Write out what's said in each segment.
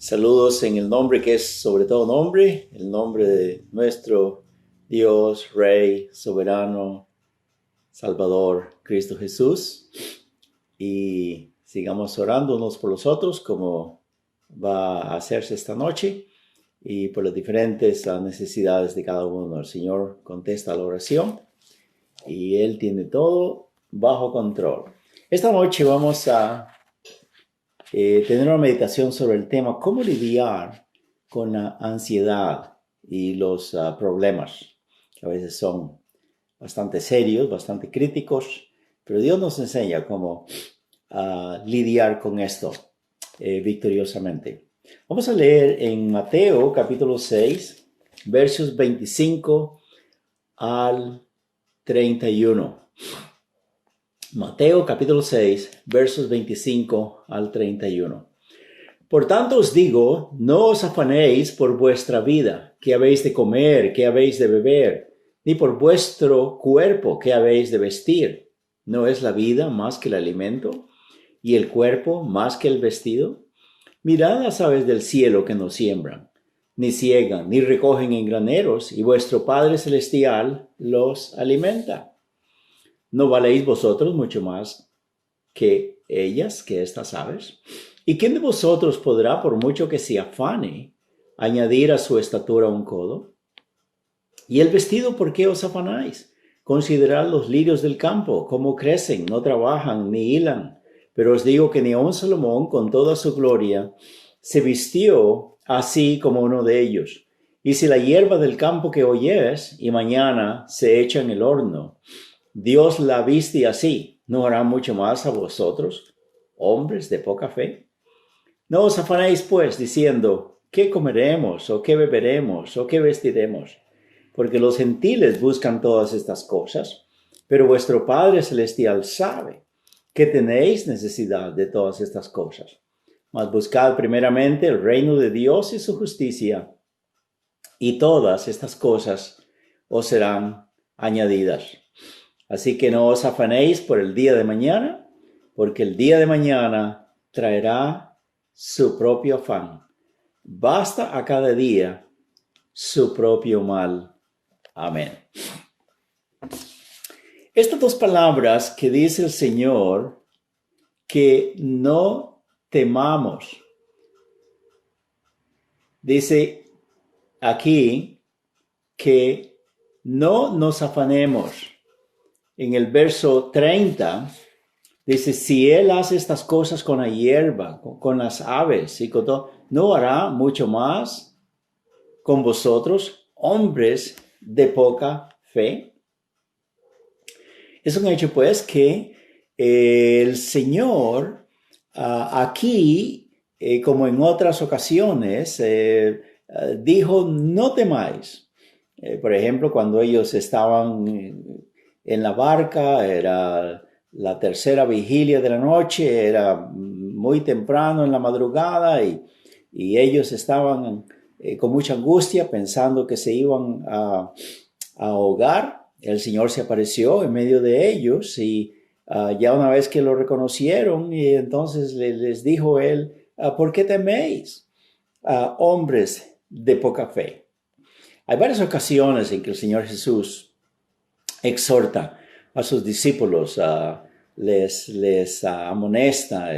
Saludos en el nombre que es sobre todo nombre, el nombre de nuestro Dios, Rey, Soberano, Salvador, Cristo Jesús. Y sigamos orando unos por los otros como va a hacerse esta noche y por las diferentes necesidades de cada uno. El Señor contesta la oración y Él tiene todo bajo control. Esta noche vamos a tener una meditación sobre el tema cómo lidiar con la ansiedad y los problemas, que a veces son bastante serios, bastante críticos, pero Dios nos enseña cómo lidiar con esto victoriosamente. Vamos a leer en Mateo capítulo 6, versos 25 al 31. Mateo capítulo 6, versos 25 al 31. Por tanto os digo, no os afanéis por vuestra vida, qué habéis de comer, qué habéis de beber, ni por vuestro cuerpo, qué habéis de vestir. ¿No es la vida más que el alimento, y el cuerpo más que el vestido? Mirad las aves del cielo que no siembran, ni ciegan, ni recogen en graneros, y vuestro Padre Celestial los alimenta. ¿No valéis vosotros mucho más que ellas, que estas aves? ¿Y quién de vosotros podrá, por mucho que se afane, añadir a su estatura un codo? ¿Y el vestido por qué os afanáis? Considerad los lirios del campo, cómo crecen, no trabajan ni hilan. Pero os digo que ni aun Salomón, con toda su gloria, se vistió así como uno de ellos. Y si la hierba del campo que hoy es, y mañana se echa en el horno, Dios la viste así, ¿no hará mucho más a vosotros, hombres de poca fe? No os afanéis, pues, diciendo, ¿qué comeremos, o qué beberemos, o qué vestiremos? Porque los gentiles buscan todas estas cosas, pero vuestro Padre Celestial sabe que tenéis necesidad de todas estas cosas. Mas buscad primeramente el reino de Dios y su justicia, y todas estas cosas os serán añadidas. Así que no os afanéis por el día de mañana, porque el día de mañana traerá su propio afán. Basta a cada día su propio mal. Amén. Estas dos palabras que dice el Señor, que no temamos. Dice aquí que no nos afanemos. En el verso 30, dice, si Él hace estas cosas con la hierba, con las aves y con todo, ¿no hará mucho más con vosotros, hombres de poca fe? Es un hecho, pues, que el Señor aquí, como en otras ocasiones, dijo, no temáis. Por ejemplo, cuando ellos estaban en la barca, era la tercera vigilia de la noche, era muy temprano en la madrugada y ellos estaban con mucha angustia pensando que se iban a ahogar. El Señor se apareció en medio de ellos y ya una vez que lo reconocieron, y entonces les dijo Él, ¿por qué teméis, hombres de poca fe? Hay varias ocasiones en que el Señor Jesús exhorta a sus discípulos, les amonesta,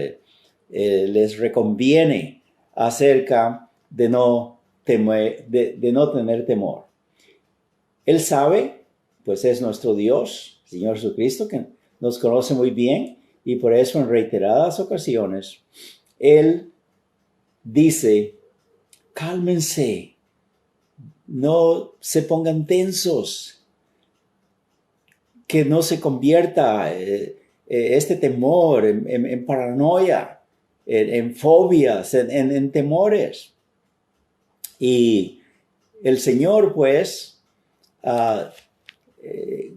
les reconviene acerca de no tener temor. Él sabe, pues es nuestro Dios, Señor Jesucristo, que nos conoce muy bien y por eso en reiteradas ocasiones Él dice, cálmense, no se pongan tensos, que no se convierta este temor en paranoia, en fobias, en temores. Y el Señor, pues,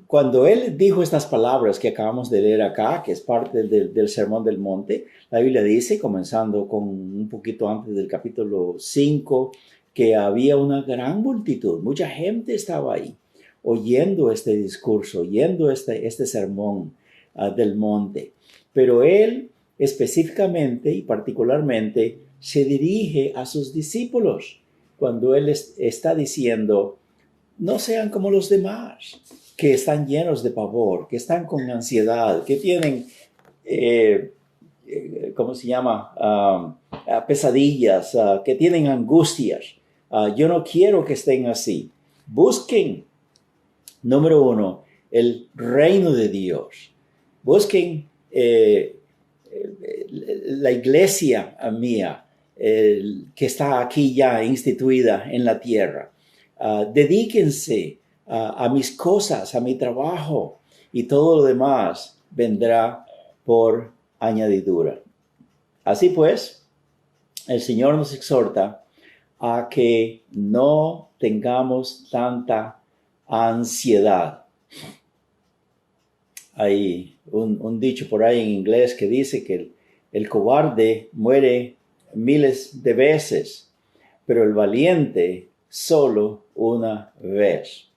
cuando Él dijo estas palabras que acabamos de leer acá, que es parte del Sermón del Monte, la Biblia dice, comenzando con un poquito antes del capítulo 5, que había una gran multitud, mucha gente estaba ahí, oyendo este discurso, oyendo este sermón del monte. Pero Él específicamente y particularmente se dirige a sus discípulos cuando Él está diciendo, no sean como los demás, que están llenos de pavor, que están con ansiedad, que tienen, ¿cómo se llama? Pesadillas, que tienen angustias. Yo no quiero que estén así. Busquen, número uno, el reino de Dios. Busquen la iglesia mía, que está aquí ya instituida en la tierra. Dedíquense a mis cosas, a mi trabajo, y todo lo demás vendrá por añadidura. Así pues, el Señor nos exhorta a que no tengamos tanta ansiedad. Hay un dicho por ahí en inglés que dice que el cobarde muere miles de veces, pero el valiente solo una vez.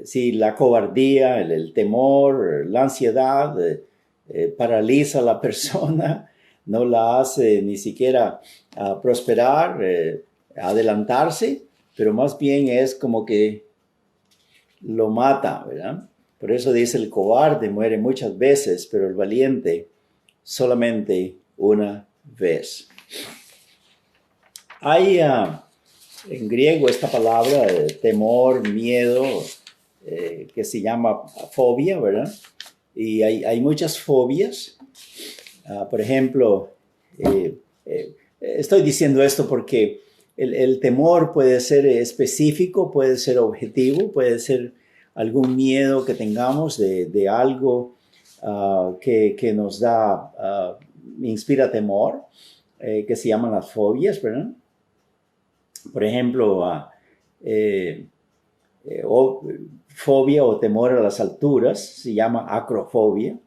Si la cobardía, el temor, la ansiedad paraliza a la persona, no la hace ni siquiera prosperar, adelantarse, pero más bien es como que lo mata, ¿verdad? Por eso dice el cobarde muere muchas veces, pero el valiente solamente una vez. Hay en griego esta palabra temor, miedo, que se llama fobia, ¿verdad? Y hay muchas fobias. Por ejemplo, estoy diciendo esto porque el temor puede ser específico, puede ser objetivo, puede ser algún miedo que tengamos de algo que nos inspira temor, que se llaman las fobias, ¿verdad? Por ejemplo, fobia o temor a las alturas se llama acrofobia.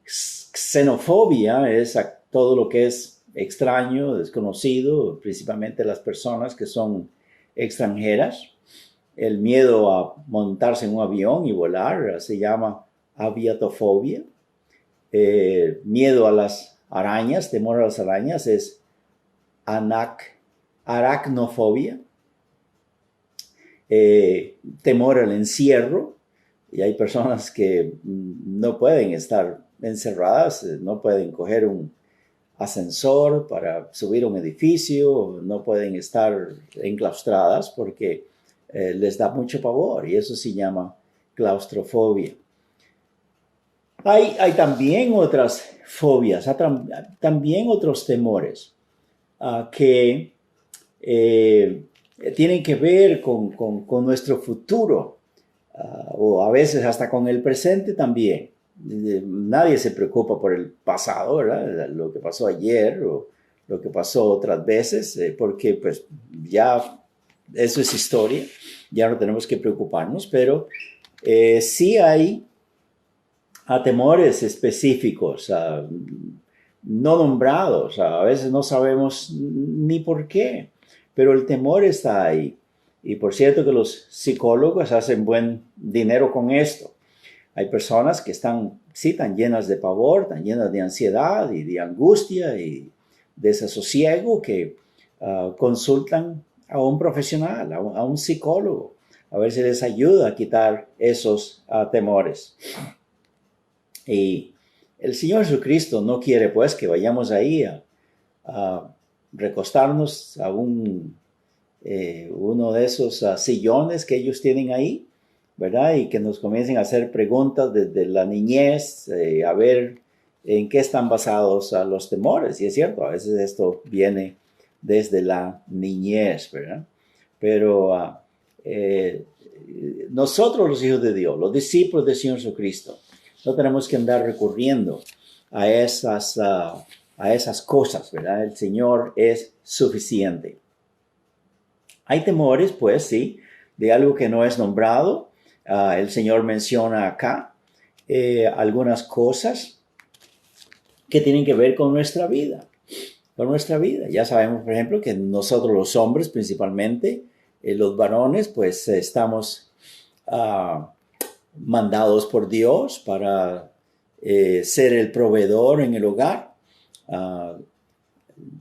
Xenofobia es todo lo que es extraño, desconocido, principalmente las personas que son extranjeras. El miedo a montarse en un avión y volar se llama aviatofobia. Miedo a las arañas, temor a las arañas es aracnofobia. Temor al encierro, y hay personas que no pueden estar encerradas, no pueden coger un ascensor para subir a un edificio, no pueden estar enclaustradas porque les da mucho pavor, y eso se llama claustrofobia. Hay también otras fobias, también otros temores que tienen que ver con nuestro futuro, o a veces hasta con el presente también. Nadie se preocupa por el pasado, ¿verdad? Lo que pasó ayer o lo que pasó otras veces, porque pues ya eso es historia, ya no tenemos que preocuparnos, pero sí hay temores específicos, no nombrados, a veces no sabemos ni por qué, pero el temor está ahí. Y por cierto que los psicólogos hacen buen dinero con esto. Hay personas que están, sí, tan llenas de pavor, tan llenas de ansiedad y de angustia y desasosiego que consultan a un profesional, a un psicólogo, a ver si les ayuda a quitar esos temores. Y el Señor Jesucristo no quiere pues que vayamos ahí a recostarnos a uno de esos sillones que ellos tienen ahí, ¿verdad? Y que nos comiencen a hacer preguntas desde la niñez, a ver en qué están basados los temores. Y es cierto, a veces esto viene desde la niñez, ¿verdad? Pero nosotros los hijos de Dios, los discípulos del Señor Jesucristo, no tenemos que andar recurriendo a esas cosas, ¿verdad? El Señor es suficiente. Hay temores, pues, sí, de algo que no es nombrado. El Señor menciona acá algunas cosas que tienen que ver con nuestra vida. Con nuestra vida. Ya sabemos, por ejemplo, que nosotros los hombres, principalmente, los varones, pues estamos mandados por Dios para ser el proveedor en el hogar.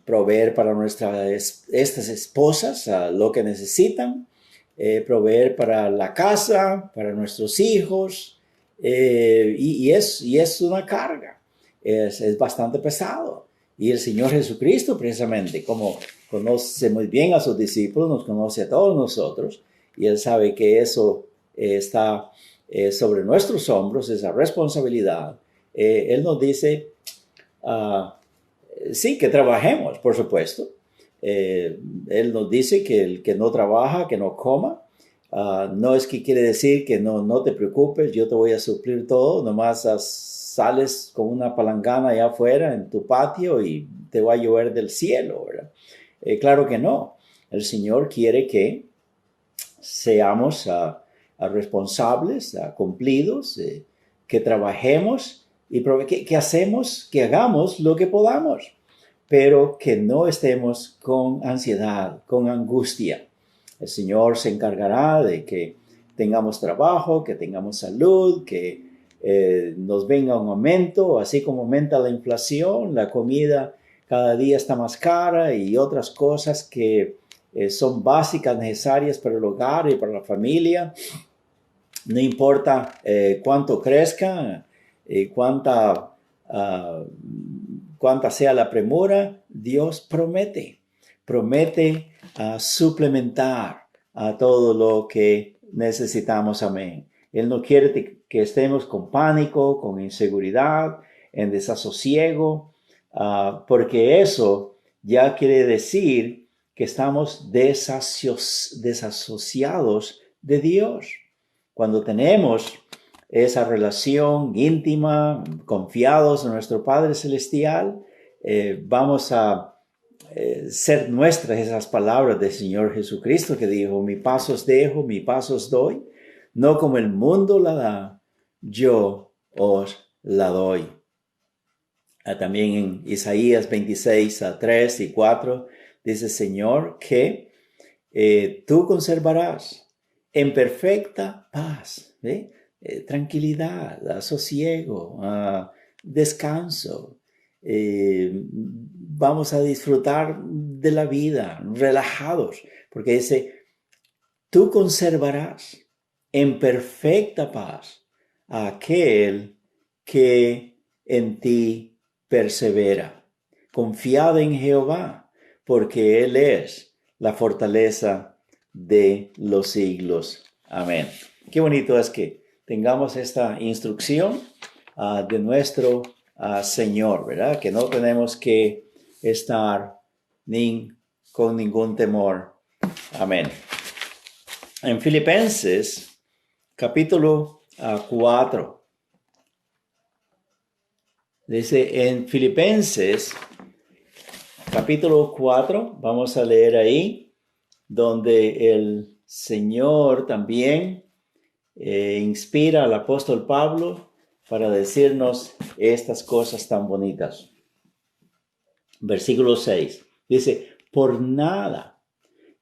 proveer para estas esposas lo que necesitan, proveer para la casa, para nuestros hijos, y es una carga, es bastante pesado. Y el Señor Jesucristo, precisamente, como conoce muy bien a sus discípulos, nos conoce a todos nosotros, y Él sabe que eso está sobre nuestros hombros, esa responsabilidad. Él nos dice, sí, que trabajemos, por supuesto. Él nos dice que el que no trabaja, que no coma. No es que quiere decir que no te preocupes, yo te voy a suplir todo, nomás sales con una palangana allá afuera en tu patio y te va a llover del cielo, ¿verdad? Claro que no. El Señor quiere que seamos responsables, cumplidos, que trabajemos y que hagamos lo que podamos, pero que no estemos con ansiedad, con angustia. El Señor se encargará de que tengamos trabajo, que tengamos salud, que nos venga un aumento, así como aumenta la inflación, la comida cada día está más cara y otras cosas que son básicas, necesarias para el hogar y para la familia. No importa cuánto crezca, cuánta sea la premura, Dios promete suplementar a todo lo que necesitamos. Amén. Él no quiere que estemos con pánico, con inseguridad, en desasosiego, porque eso ya quiere decir que estamos desasociados de Dios. Cuando tenemos esa relación íntima, confiados en nuestro Padre Celestial, vamos a ser nuestras esas palabras del Señor Jesucristo que dijo, mi paz os dejo, mi paz os doy, no como el mundo la da, yo os la doy. También en Isaías 26, 3 y 4, dice Señor que tú conservarás en perfecta paz, tranquilidad, sosiego, descanso. Vamos a disfrutar de la vida relajados, porque dice, tú conservarás en perfecta paz a aquel que en ti persevera. Confiad en Jehová, porque Él es la fortaleza de los siglos. Amén. Qué bonito es que tengamos esta instrucción de nuestro Señor, ¿verdad? Que no tenemos que estar con ningún temor. Amén. En Filipenses, capítulo 4. Dice en Filipenses, capítulo 4, vamos a leer ahí, donde el Señor también inspira al apóstol Pablo para decirnos estas cosas tan bonitas. Versículo 6, dice, por nada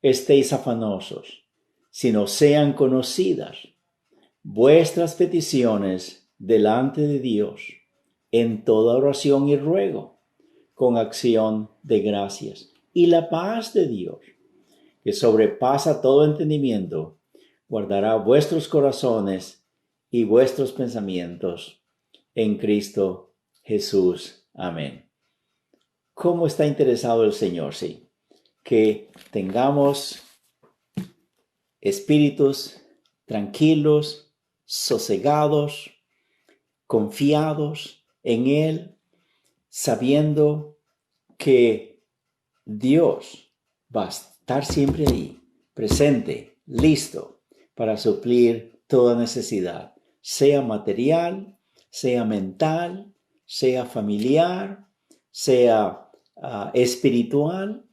estéis afanosos, sino sean conocidas vuestras peticiones delante de Dios en toda oración y ruego, con acción de gracias. Y la paz de Dios, que sobrepasa todo entendimiento, guardará vuestros corazones y vuestros pensamientos en Cristo Jesús. Amén. ¿Cómo está interesado el Señor? Sí, que tengamos espíritus tranquilos, sosegados, confiados en Él, sabiendo que Dios va a estar siempre ahí, presente, listo para suplir toda necesidad, sea material, sea mental, sea familiar, sea espiritual.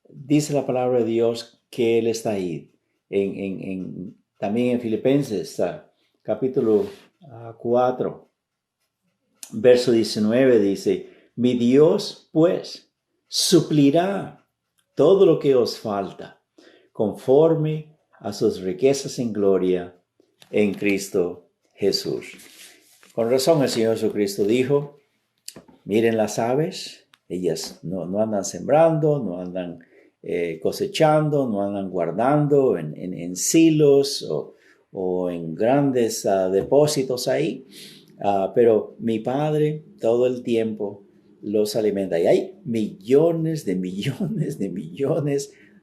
Dice la palabra de Dios que Él está ahí. También en Filipenses, capítulo 4, verso 19 dice, mi Dios pues suplirá todo lo que os falta, conforme a sus riquezas en gloria en Cristo Jesús. Con razón el Señor Jesucristo dijo, miren las aves, Ellas no andan sembrando, no andan cosechando, no andan guardando en silos o en grandes depósitos ahí. Pero mi Padre todo el tiempo los alimenta. Y hay millones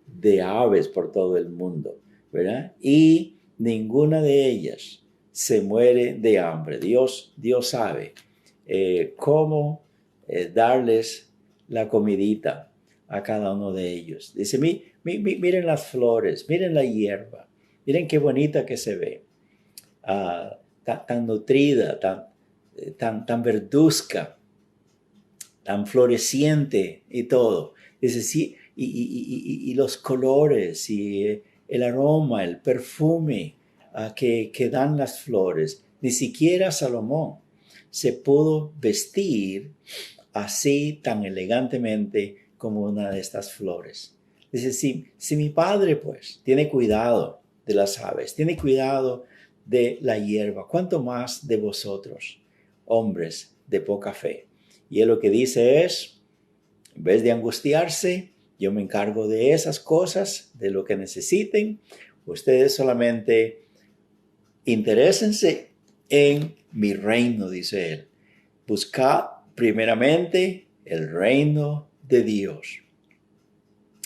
de aves por todo el mundo, ¿verdad? Y ninguna de ellas se muere de hambre. Dios sabe cómo darles la comidita a cada uno de ellos. Dice, miren las flores, miren la hierba, miren qué bonita que se ve, tan nutrida, tan verduzca, tan floreciente y todo. Dice, sí, y los colores y el aroma, el perfume que dan las flores. Ni siquiera Salomón se pudo vestir así tan elegantemente como una de estas flores. Dice, si mi Padre pues tiene cuidado de las aves, tiene cuidado de la hierba, ¿cuánto más de vosotros, hombres de poca fe? Y él lo que dice es, en vez de angustiarse, yo me encargo de esas cosas, de lo que necesiten. Ustedes solamente interésense en mi reino, dice él. Buscad primeramente el reino de Dios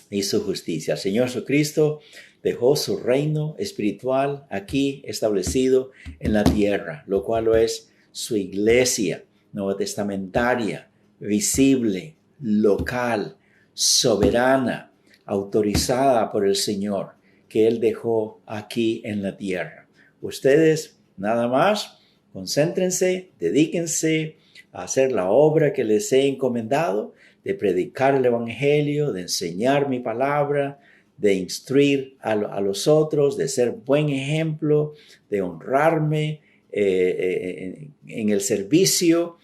y su justicia. El Señor Jesucristo dejó su reino espiritual aquí establecido en la tierra, lo cual lo es su iglesia nueva testamentaria, visible, local, soberana, autorizada por el Señor, que Él dejó aquí en la tierra. Ustedes nada más concéntrense, dedíquense a hacer la obra que les he encomendado, de predicar el evangelio, de enseñar mi palabra, de instruir a los otros, de ser buen ejemplo, de honrarme en el servicio,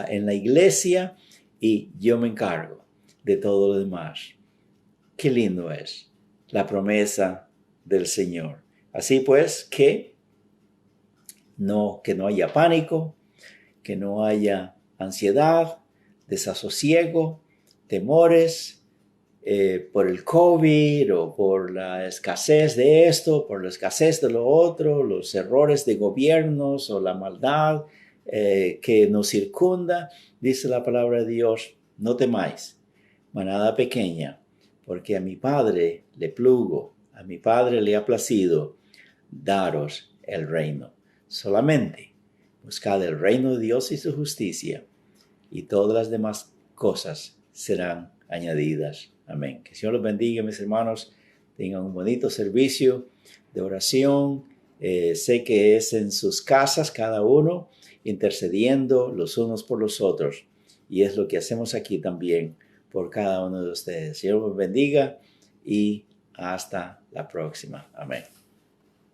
en la iglesia, y yo me encargo de todo lo demás. Qué lindo es la promesa del Señor. Así pues, que no haya pánico, que no haya ansiedad, desasosiego, temores por el COVID o por la escasez de esto, por la escasez de lo otro, los errores de gobiernos o la maldad que nos circunda. Dice la palabra de Dios, no temáis, manada pequeña, porque a mi Padre le plugo, a mi Padre le ha placido daros el reino. Solamente buscad el reino de Dios y su justicia, y todas las demás cosas serán añadidas. Amén. Que el Señor los bendiga, mis hermanos. Tengan un bonito servicio de oración. Sé que es en sus casas cada uno, intercediendo los unos por los otros. Y es lo que hacemos aquí también por cada uno de ustedes. El Señor los bendiga y hasta la próxima. Amén.